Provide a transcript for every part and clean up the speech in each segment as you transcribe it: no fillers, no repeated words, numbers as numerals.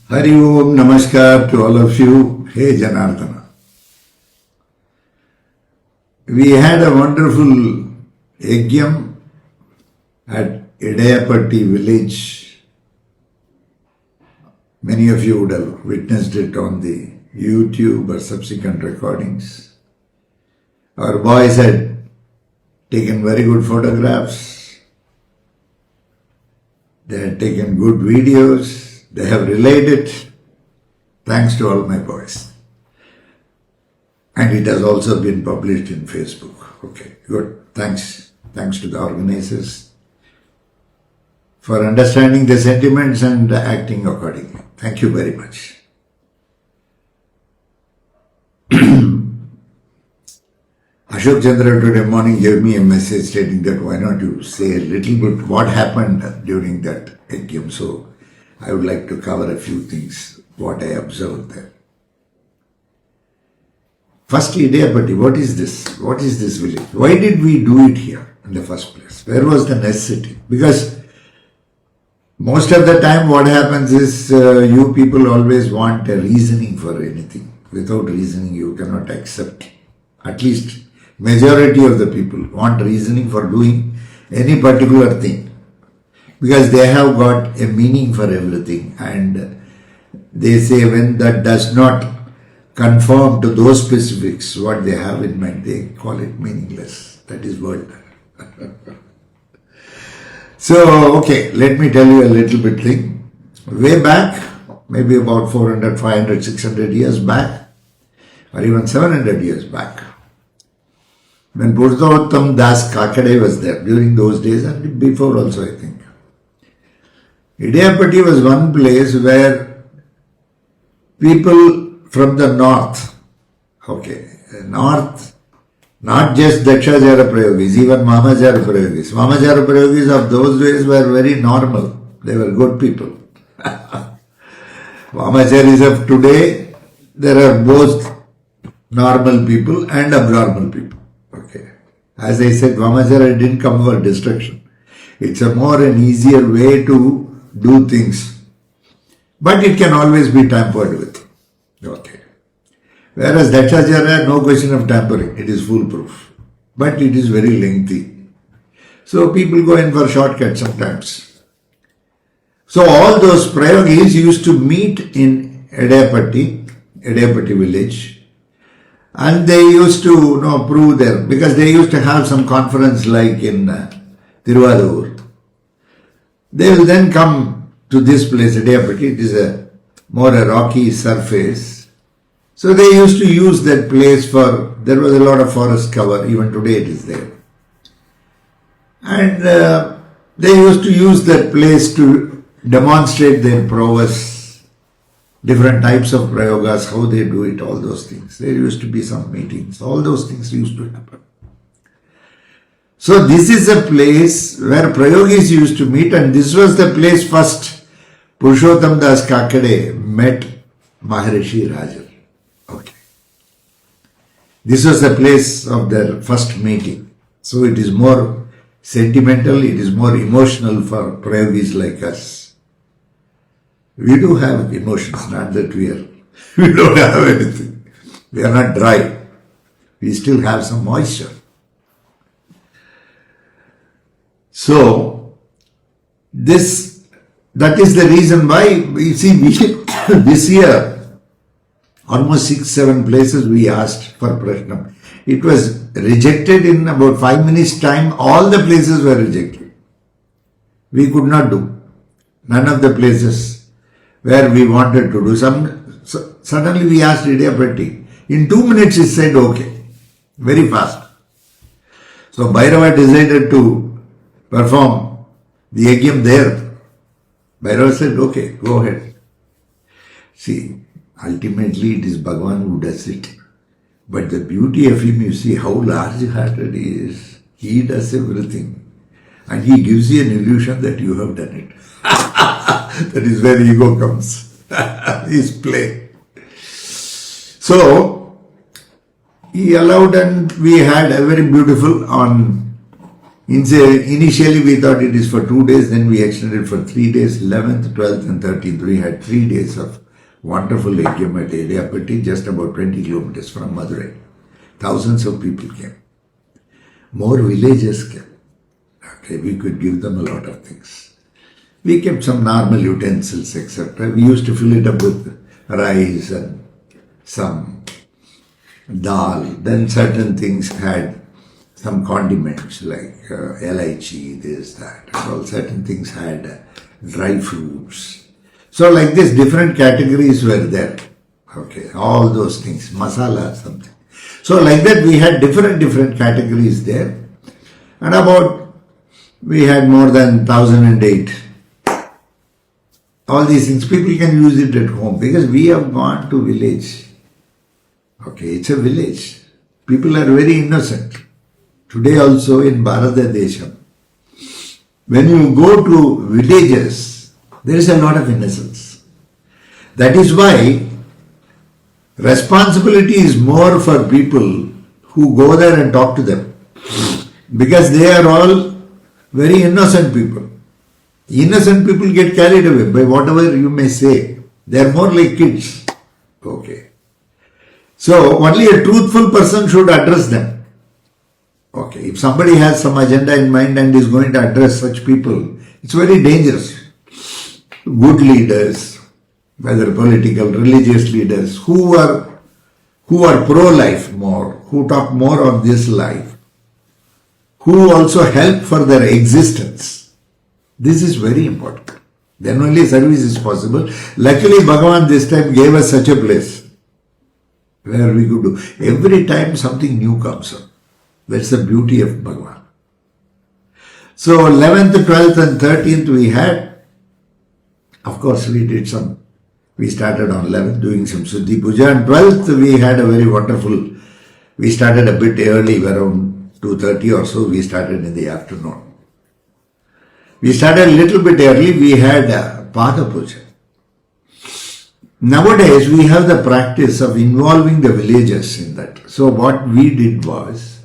Hari Om, Namaskar to all of you. Hey Janardana. We had a wonderful yajnam at Idayapatti village. Many of you would have witnessed it on the YouTube or subsequent recordings. Our boys had taken very good photographs. They had taken good videos. They have relayed it. Thanks to all my boys. And it has also been published in Facebook. Okay, good. Thanks. Thanks to the organizers for understanding the sentiments and acting accordingly. Thank you very much. Ashok Chandra today morning gave me a message stating that why not you say a little bit what happened during that yajnam. So I would like to cover a few things, what I observed there. First, Idayapatti, what is this? What is this village? Why did we do it here in the first place? Where was the necessity? Because most of the time what happens is you people always want a reasoning for anything. Without reasoning you cannot accept. At least majority of the people want reasoning for doing any particular thing. Because they have got a meaning for everything, and they say when that does not conform to those specifics, what they have in mind, they call it meaningless. That is world. So, okay, let me tell you a little bit thing. Way back, maybe about 400, 500, 600 years back, or even 700 years back, when Purushottam Das Kakade was there, during those days and before also I think, Idayapatti was one place where people from the north, north, not just Jwala Prayogis, even Jwala Prayogis. Jwala Prayogis of those days were very normal. They were good people. Vamacharis of today, there are both normal people and abnormal people. Okay. As I said, Vamachara didn't come for destruction. It's a more and easier way to do things, but it can always be tampered with. Okay. Whereas Dakshacharya, no question of tampering, it is foolproof, but it is very lengthy. So people go in for shortcuts sometimes. So all those prayogis used to meet in Idayapatti village, and they used to prove there, because they used to have some conference like in Tiruvadur. They will then come to this place, Idayapatti. It is a more a rocky surface. So they used to use that place for, there was a lot of forest cover, even today it is there. And they used to use that place to demonstrate their prowess, different types of prayogas, how they do it, all those things. There used to be some meetings, all those things used to happen. So this is a place where prayogis used to meet, and this was the place first Purushottam Das Kakade met Maharishi Rajar. Okay. This was the place of their first meeting. So it is more sentimental, it is more emotional for prayogis like us. We do have emotions, not that we don't have anything. We are not dry. We still have some moisture. So, that is the reason why, you see, this year, almost 6-7 places we asked for Prashnam. It was rejected in about 5 minutes time, all the places were rejected. We could not do. None of the places where we wanted to do. Suddenly we asked Idayapatti. In 2 minutes he said okay, very fast. So Bhairava decided to perform the yajnam there. Bhairava said, okay, go ahead. See, ultimately it is Bhagavan who does it. But the beauty of him, you see how large-hearted he is. He does everything. And he gives you an illusion that you have done it. That is where ego comes. His play. So, he allowed, and we had a very beautiful on Initially we thought it is for 2 days, then we extended for 3 days, 11th, 12th and 13th. We had 3 days of wonderful yajna at Eliapatti, just about 20 kilometers from Madurai. Thousands of people came. More villagers came. Okay, we could give them a lot of things. We kept some normal utensils, etc. We used to fill it up with rice and some dal. Then certain things had some condiments like elaichi, this, that. And all certain things had dry fruits. So like this, different categories were there. Okay, all those things, masala, something. So like that, we had different categories there. And we had more than 1008. All these things, people can use it at home because we have gone to village. Okay, it's a village. People are very innocent. Today also in Bharata Desham, when you go to villages, there is a lot of innocence. That is why responsibility is more for people who go there and talk to them. Because they are all very innocent people. Innocent people get carried away by whatever you may say. They are more like kids. Okay. So only a truthful person should address them. Okay, if somebody has some agenda in mind and is going to address such people, it's very dangerous. Good leaders, whether political, religious leaders, who are pro-life more, who talk more on this life, who also help for their existence. This is very important. Then only service is possible. Luckily, Bhagavan this time gave us such a place where we could do. Every time something new comes up. That's the beauty of Bhagavan. So 11th, 12th and 13th we had, of course we started on 11th doing some Suddhi Puja, and 12th we had a very wonderful, we started a bit early, around 2:30 or so, we started in the afternoon. We started a little bit early, we had Pada Puja. Nowadays we have the practice of involving the villagers in that. So what we did was,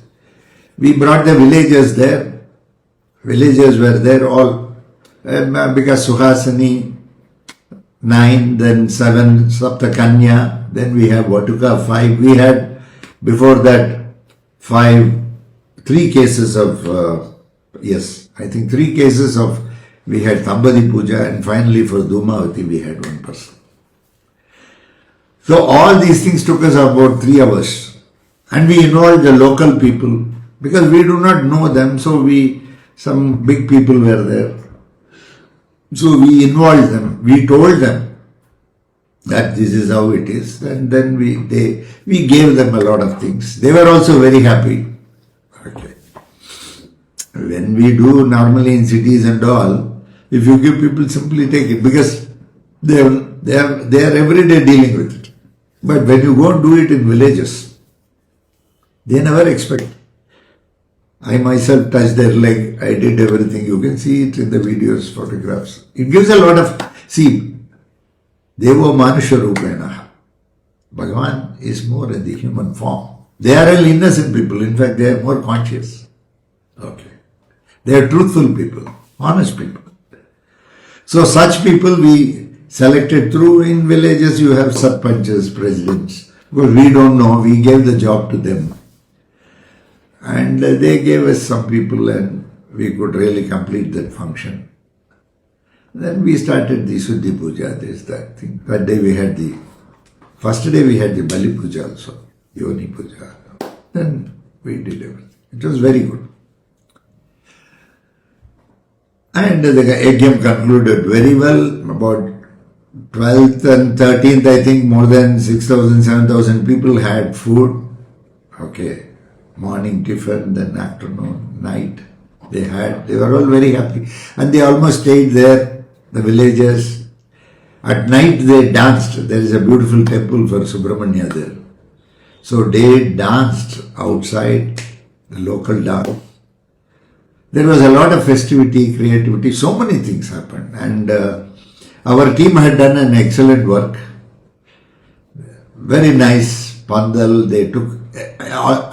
we brought the villagers there. Villagers were there all, because Suhasini, 9, then 7, Saptakanya, then we have Vatuka, 5. We had, before that, 3 cases of, 3 cases of, we had Tambadi Puja, and finally for Dhumavati we had 1 person. So all these things took us about 3 hours. And we involved the local people, because we do not know them, so some big people were there. So we involved them, we told them that this is how it is, and then we gave them a lot of things. They were also very happy. Okay. When we do normally in cities and all, if you give people, simply take it, because they are every day dealing with it. But when you go and do it in villages, they never expect. I myself touched their leg, I did everything. You can see it in the videos, photographs. It gives a lot of, see, Devo Manusha Rupena. Bhagavan is more in the human form. They are all innocent people, in fact they are more conscious. Okay. They are truthful people, honest people. So such people we selected through. In villages you have sarpanchas, presidents. Because we don't know, we gave the job to them. And they gave us some people and we could really complete that function. Then we started the Suddhi Puja, this, that thing. That day we had first day we had the Bali Puja also, Yoni Puja. Then we did everything. It was very good. And the yajna concluded very well. About 12th and 13th, I think more than 6,000, 7,000 people had food. Okay. Morning tiffin, then afternoon, night. They were all very happy. And they almost stayed there, the villagers. At night they danced. There is a beautiful temple for Subramanya there. So they danced outside, the local dance. There was a lot of festivity, creativity, so many things happened. And our team had done an excellent work. Very nice pandal, they took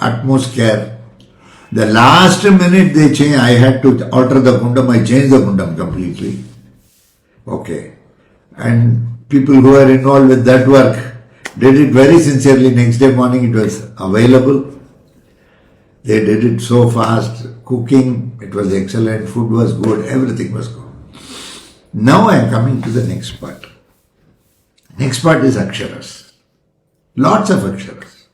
utmost care. The last minute they change, I had to alter the kundam, I changed the kundam completely. Okay. And people who are involved with that work did it very sincerely. Next day morning it was available. They did it so fast. Cooking, it was excellent. Food was good. Everything was good. Now I am coming to the next part. Next part is Aksharas. Lots of Aksharas.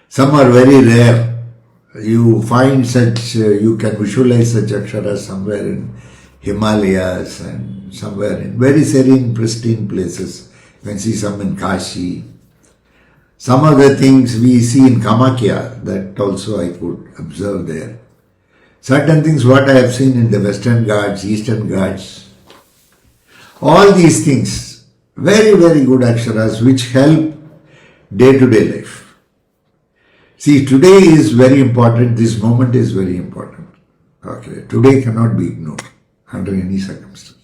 Some are very rare. You find such, you can visualize such Aksharas somewhere in Himalayas and somewhere in very serene, pristine places. You can see some in Kashi. Some of the things we see in Kamakya, that also I could observe there. Certain things what I have seen in the Western Ghats, Eastern Ghats. All these things, very, very good Aksharas which help day-to-day life. See, today is very important, this moment is very important. Okay, today cannot be ignored under any circumstance.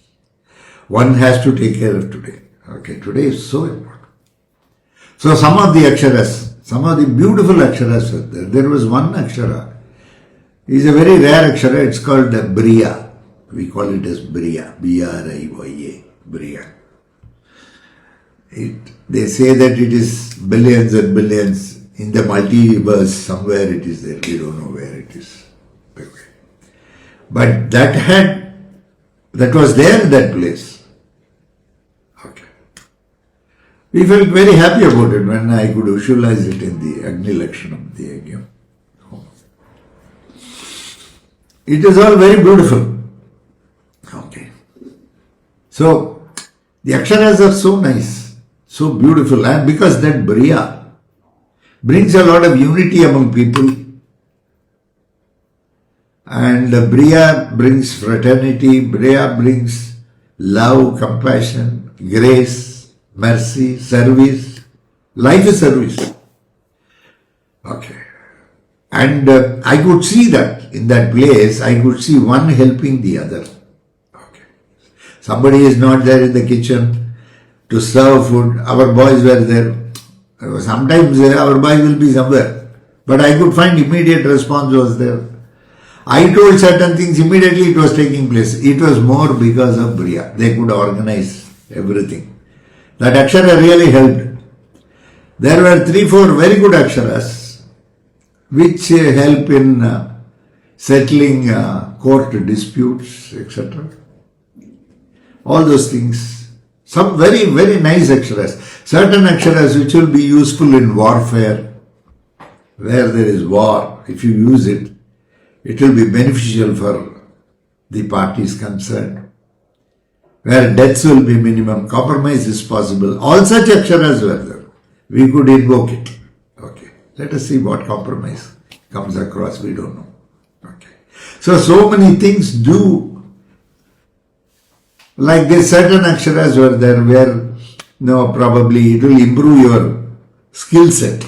One has to take care of today. Okay, today is so important. So some of the Aksharas, some of the beautiful Aksharas are there. There was one Akshara, it's a very rare Akshara, it's called Briya. We call it as Briya, B-R-I-Y-A, Briya. They say that it is billions and billions in the multiverse, somewhere it is there, we don't know where it is. But that was there in that place. Okay. We felt very happy about it when I could visualize it in the Agni Lakshanam, the Yajna. It is all very beautiful. Okay. So, the Aksharas are so nice, so beautiful, and because that Briya brings a lot of unity among people, and Briya brings fraternity, Briya brings love, compassion, grace, mercy, service. Life is service. Okay. And I could see that in that place, I could see one helping the other. Okay. Somebody is not there in the kitchen to serve food. Our boys were there. Sometimes our boy will be somewhere. But I could find immediate response was there. I told certain things, immediately it was taking place. It was more because of Briya. They could organize everything. That Akshara really helped. There were 3-4 very good Aksharas which help in settling court disputes, etc. All those things. Some very, very nice Aksharas. Certain Aksharas which will be useful in warfare, where there is war. If you use it, it will be beneficial for the parties concerned. Where deaths will be minimum, compromise is possible. All such Aksharas were there. We could invoke it. Okay. Let us see what compromise comes across. We don't know. Okay. So many things do. Like this, certain Aksharas were there where, probably it will improve your skill set.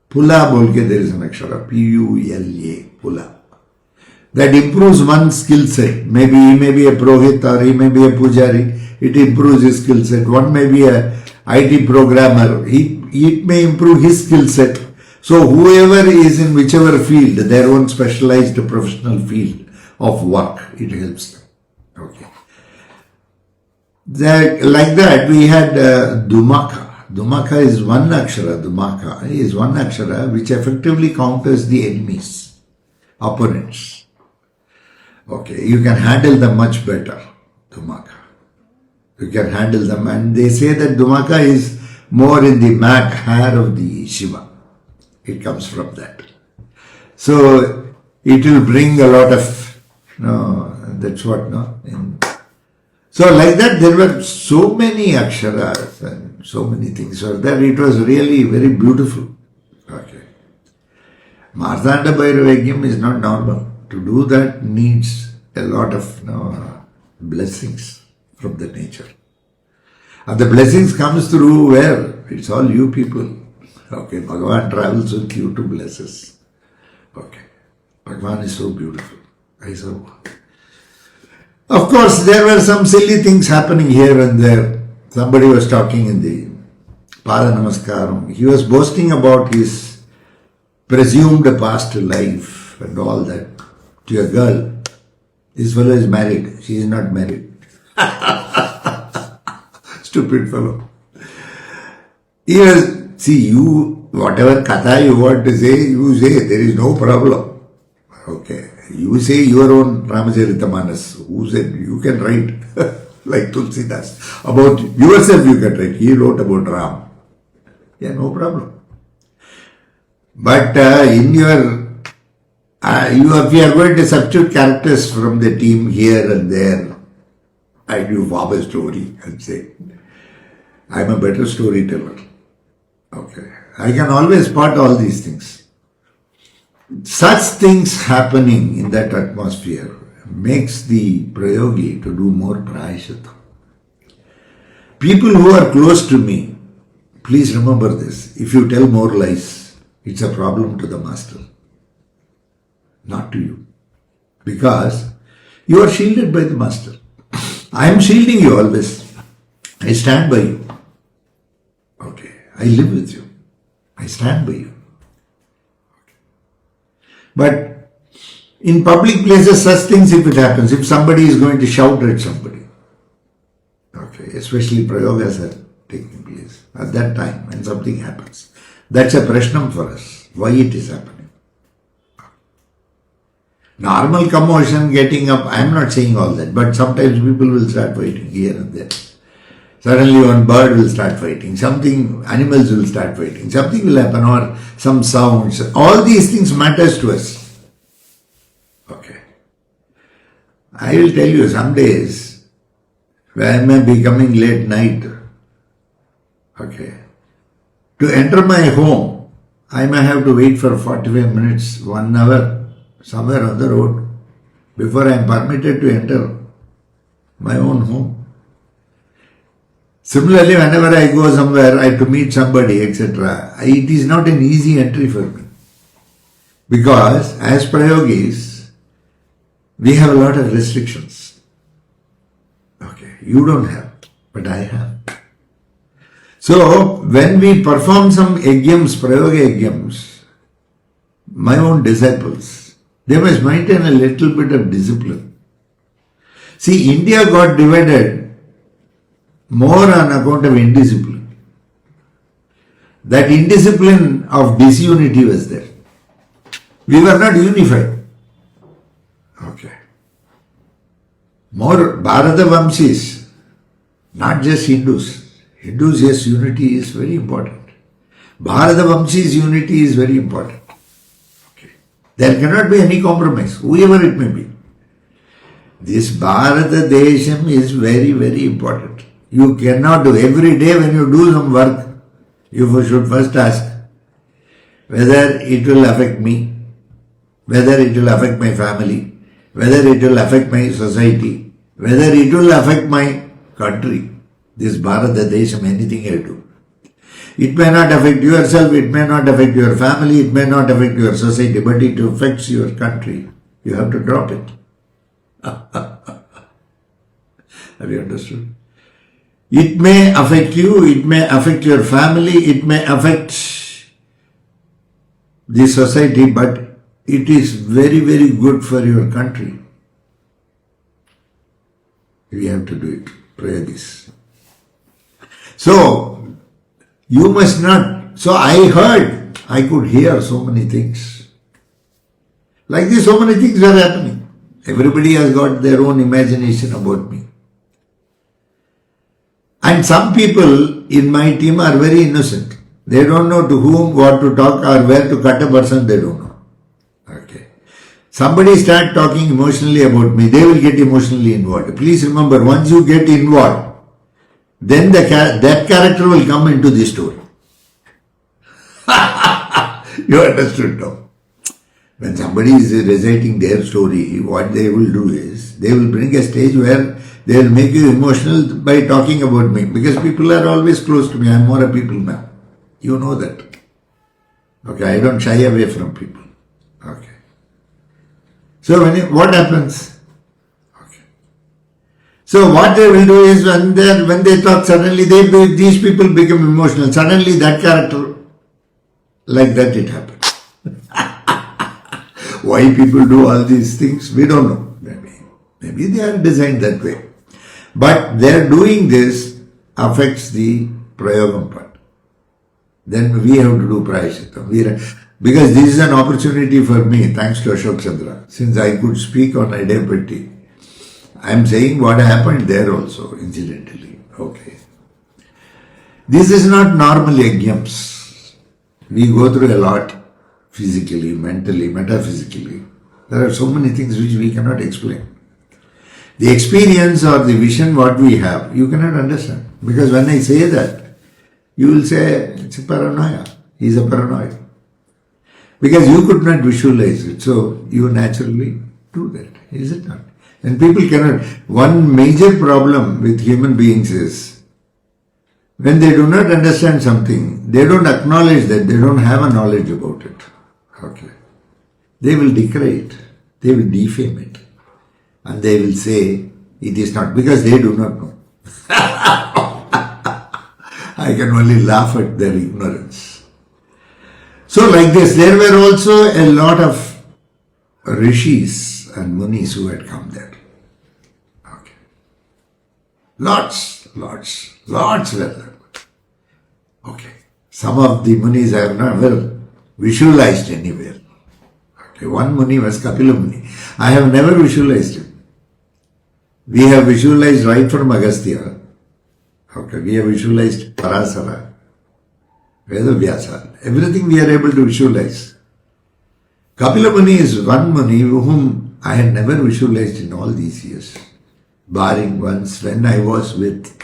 Pula bolke there is an Akshara. P-U-L-A. Pula. That improves one's skill set. Maybe he may be a Purohit or he may be a Pujari. It improves his skill set. One may be a IT programmer. It may improve his skill set. So whoever is in whichever field, their own specialized professional field of work, it helps them. Okay. Like that, we had Dumaka. Dumaka is one Akshara. Dumaka is one Akshara which effectively counters the enemies, opponents. Okay, you can handle them much better, Dumaka. You can handle them, and they say that Dumaka is more in the mat hair of the Shiva. It comes from that. So, it will bring a lot of, that's what, So, like that, there were so many Aksharas and so many things were there. It was really very beautiful. Okay. Martanda Bhairavagyam is not normal. To do that needs a lot of blessings from the nature. And the blessings comes through where? It's all you people. Okay, Bhagavan travels with you to bless us. Okay. Bhagavan is so beautiful. Of course, there were some silly things happening here and there. Somebody was talking in the Pada Namaskaram. He was boasting about his presumed past life. wife and all that to a girl. This fellow is married. She is not married. Stupid fellow. Yes, see, you, whatever katha you want to say, you say, there is no problem. Okay. You say your own Ramacharita Who said you can write like Tulsidas. About yourself you can write. He wrote about Ram. Yeah, no problem. But in your, if you are going to substitute characters from the team here and there, I do form a story and say, I am a better storyteller. Okay. I can always spot all these things. Such things happening in that atmosphere makes the prayogi to do more prayashitta. People who are close to me, please remember this. If you tell more lies, it's a problem to the master, not to you. Because you are shielded by the master. I am shielding you always. I stand by you. Okay. I live with you. I stand by you. But in public places, such things, if it happens, if somebody is going to shout at somebody, okay, especially prayogas are taking place at that time when something happens, that's a prashnam for us, why it is happening. Normal commotion, getting up, I am not saying all that, but sometimes people will start fighting here and there. Suddenly one bird will start fighting, something, animals will start fighting, something will happen, or some sounds. All these things matters to us. Okay. I will tell you, some days, when I may be coming late night, okay, to enter my home, I may have to wait for 45 minutes, 1 hour, somewhere on the road, before I am permitted to enter my own home. Similarly, whenever I go somewhere, I have to meet somebody, etc., it is not an easy entry for me. Because as prayogis, we have a lot of restrictions. Okay, you don't have, but I have. So, when we perform some yajnams, prayoga yajnams, my own disciples, they must maintain a little bit of discipline. See, India got divided more on account of indiscipline. That indiscipline of disunity was there. We were not unified. Okay. More Bharata Vamsis, not just Hindus. Hindus, yes, unity is very important. Bharata Vamsis unity is very important. Okay. There cannot be any compromise, whoever it may be. This Bharata Desham is very, very important. You cannot do, every day when you do some work, you should first ask whether it will affect me, whether it will affect my family, whether it will affect my society, whether it will affect my country. This Bharata Desham, anything I do. It may not affect yourself, it may not affect your family, it may not affect your society, but it affects your country. You have to drop it. Have you understood? It may affect you, it may affect your family, it may affect the society, but it is very, very good for your country. We have to do it. Pray this. So, you must not. So I could hear so many things. Like this, so many things are happening. Everybody has got their own imagination about me. And some people in my team are very innocent. They don't know to whom, what to talk or where to cut a person, they don't know. Okay. Somebody start talking emotionally about me, they will get emotionally involved. Please remember, once you get involved, then that character will come into the story. You understood now? When somebody is reciting their story, what they will do is, they will bring a stage where they will make you emotional by talking about me. Because people are always close to me. I am more a people man. You know that. Okay, I don't shy away from people. Okay. So what happens? Okay. So what they will do is when they talk, suddenly these people become emotional. Suddenly that character, like that it happens. Why people do all these things, we don't know. Maybe they are designed that way. But their doing this affects the prayogam part. Then we have to do prayashitam. Because this is an opportunity for me, thanks to Ashok Chandra, since I could speak on Idepatti. I am saying what happened there also, incidentally. Okay. This is not normal yajnams. We go through a lot, physically, mentally, metaphysically. There are so many things which we cannot explain. The experience or the vision what we have, you cannot understand. Because when I say that, you will say, it's a paranoia. He is a paranoid. Because you could not visualize it. So you naturally do that. Is it not? And people cannot. One major problem with human beings is, when they do not understand something, they don't acknowledge that, they don't have a knowledge about it. Okay. They will decry it. They will defame it. And they will say, it is not, because they do not know. I can only laugh at their ignorance. So like this, there were also a lot of rishis and munis who had come there. Okay. Lots were there. Okay. Some of the munis I have never visualized anywhere. Okay. One muni was Kapila Muni. I have never visualized him. We have visualized right from Agastya. Okay. We have visualized Parasara, Vedavyasa. Everything we are able to visualize. Kapila Muni is one Muni whom I had never visualized in all these years. Barring once when I was with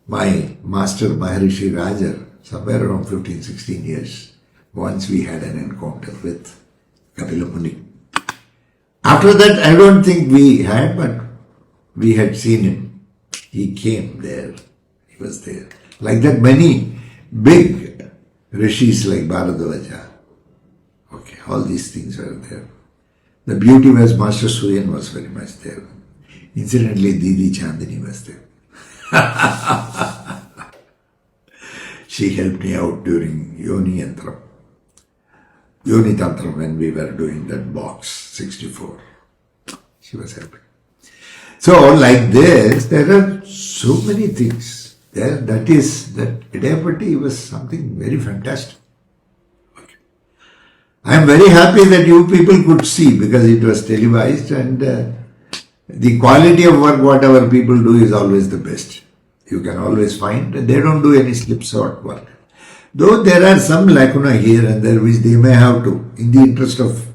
my master Maharishi Rajar, somewhere around 15, 16 years. Once we had an encounter with Kapila Muni. After that, I don't think we had, but we had seen him. He came there. He was there. Like that, many big rishis like Bharadwaja. Okay, all these things were there. The beauty was Master Suyan was very much there. Incidentally, Didi Chandini was there. She helped me out during Yoni Tantram when we were doing that box 64. She was helping. So like this, there are so many things there. That Idepatti was something very fantastic. Okay. I am very happy that you people could see because it was televised and the quality of work whatever people do is always the best. You can always find they don't do any slipshod work. Though there are some lacuna here and there which they may have to, in the interest of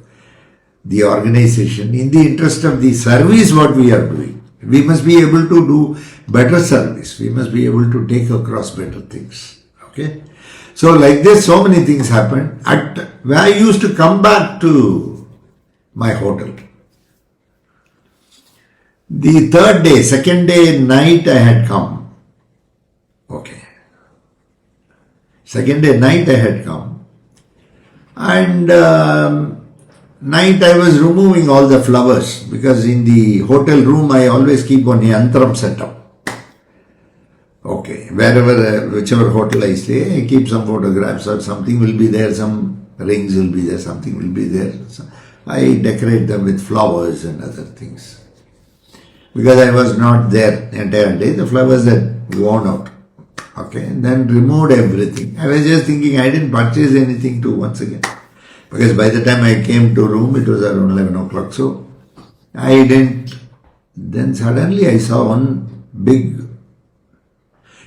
the organization, in the interest of the service what we are doing. We must be able to do better service. We must be able to take across better things. Okay? So like this, so many things happened. When I used to come back to my hotel. The second day night I had come. Okay. Second day night I had come. And night I was removing all the flowers because in the hotel room I always keep one yantram set up. Okay. Whichever hotel I stay, I keep some photographs or something will be there, some rings will be there, something will be there. So I decorate them with flowers and other things. Because I was not there the entire day, the flowers had worn out. Okay, and then removed everything. I was just thinking I didn't purchase anything too once again. Because by the time I came to room, it was around 11 o'clock. So I didn't. Then suddenly I saw one big.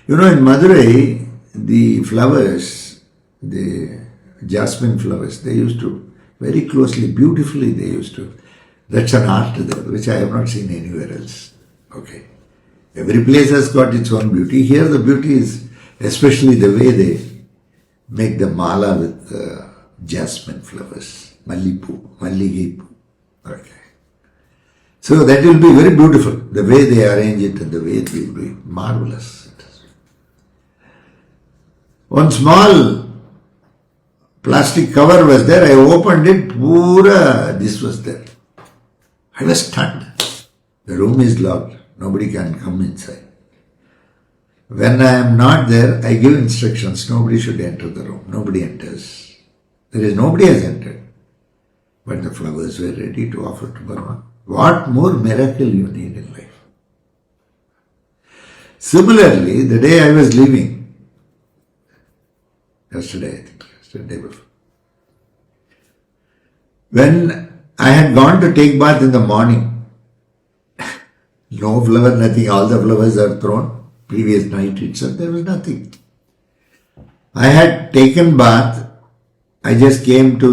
In Madurai, the flowers, the jasmine flowers, they used to very closely, beautifully they used to. That's an art there, which I have not seen anywhere else. Okay. Every place has got its own beauty. Here the beauty is especially the way they make the mala with jasmine flowers, malligipu. Okay. So that will be very beautiful. The way they arrange it and the way it will be marvelous. One small plastic cover was there. I opened it. This was there. I was stunned. The room is locked. Nobody can come inside. When I am not there, I give instructions. Nobody should enter the room. Nobody enters. Nobody has entered. But the flowers were ready to offer to Bhagavan. What more miracle you need in life? Similarly, the day I was leaving, yesterday before, when I had gone to take bath in the morning, no flower, nothing, all the flowers are thrown. Previous night itself, there was nothing. I had taken bath, I just came to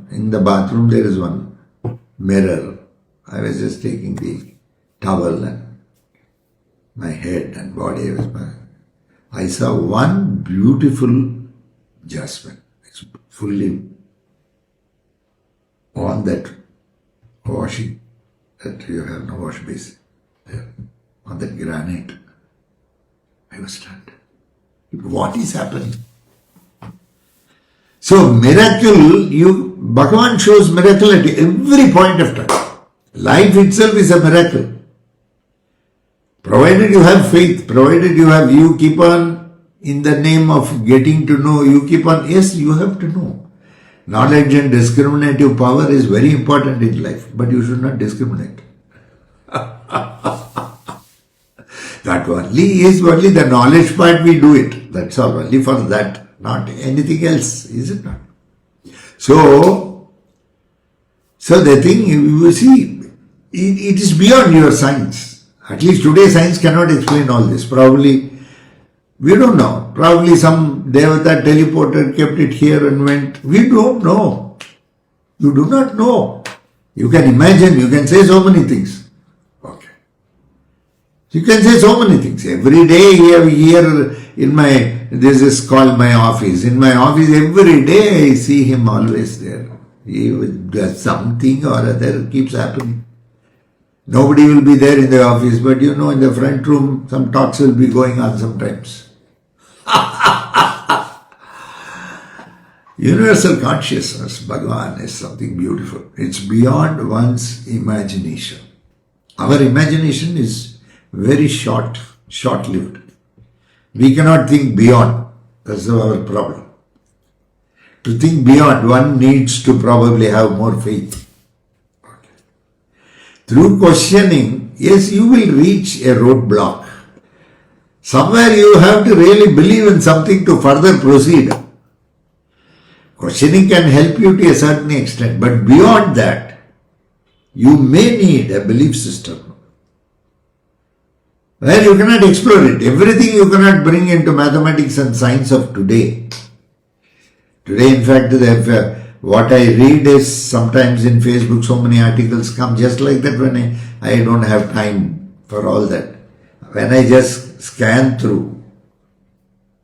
in the bathroom there is one mirror. I was just taking the towel and my head and body was I saw one beautiful jasmine. It's fully on that washing that you have no wash basin there, on that granite. I was stunned. What is happening? So miracle, Bhagavan shows miracle at every point of time. Life itself is a miracle. Provided you have faith, provided you keep on, in the name of getting to know, you keep on, yes, you have to know. Knowledge and discriminative power is very important in life, but you should not discriminate. That only the knowledge part we do it. That's all, only for that, not anything else, is it not? So the thing, you see, it is beyond your science. At least today science cannot explain all this. Probably, we don't know. Probably some Devata teleporter kept it here and went. We don't know. You do not know. You can imagine, you can say so many things. Okay. You can say so many things. Every day here in this is called my office. In my office, every day I see him always there. He does something or other keeps happening. Nobody will be there in the office, but in the front room, some talks will be going on sometimes. Universal consciousness, Bhagavan, is something beautiful. It's beyond one's imagination. Our imagination is very short-lived. We cannot think beyond. That's our problem. To think beyond, one needs to probably have more faith. Through questioning, yes, you will reach a roadblock. Somewhere you have to really believe in something to further proceed. Questioning can help you to a certain extent, but beyond that, you may need a belief system where you cannot explore it. Everything you cannot bring into mathematics and science of today. Today, in fact, what I read is sometimes in Facebook, so many articles come just like that when I don't have time for all that. When I just scan through,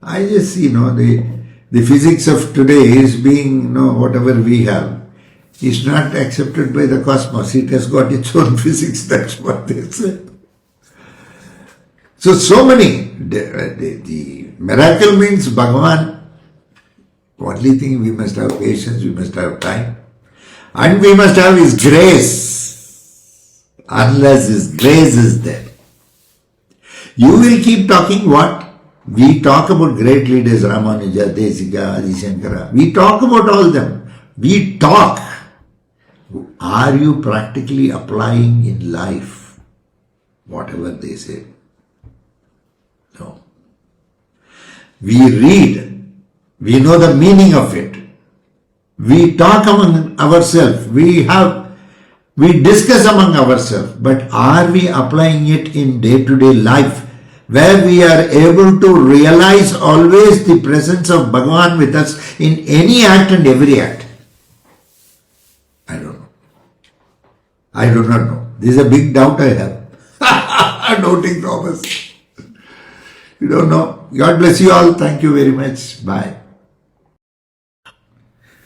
I just see, the physics of today is being, whatever we have, is not accepted by the cosmos. It has got its own physics, that's what they say. So many. The miracle means Bhagavan. Only thing, we must have patience, we must have time. And we must have His grace. Unless His grace is there. You will keep talking what? We talk about great leaders, Ramanuja, Desika, Adi Shankara. We talk about all them. We talk. Are you practically applying in life whatever they say? No. We read. We know the meaning of it. We talk among ourselves. We discuss among ourselves. But are we applying it in day-to-day life, where we are able to realize always the presence of Bhagavan with us in any act and every act? I don't know. I do not know. This is a big doubt I have. Doubting Thomas. You don't know. God bless you all. Thank you very much. Bye.